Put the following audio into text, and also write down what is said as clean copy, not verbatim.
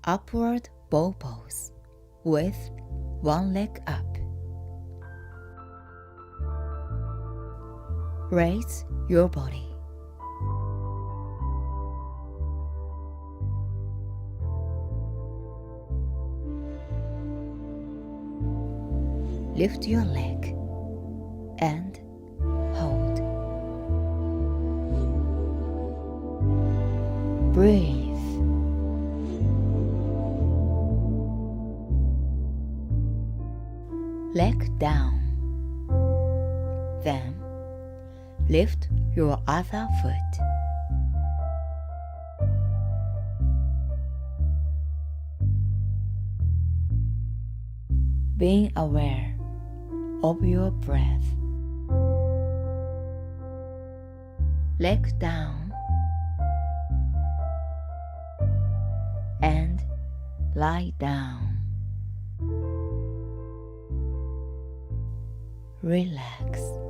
upward bow pose with one leg up. Raise your body. Lift your leg and hold. Breathe. Leg down. Then lift your other foot. Being aware of your breath. Leg down and lie down. Relax.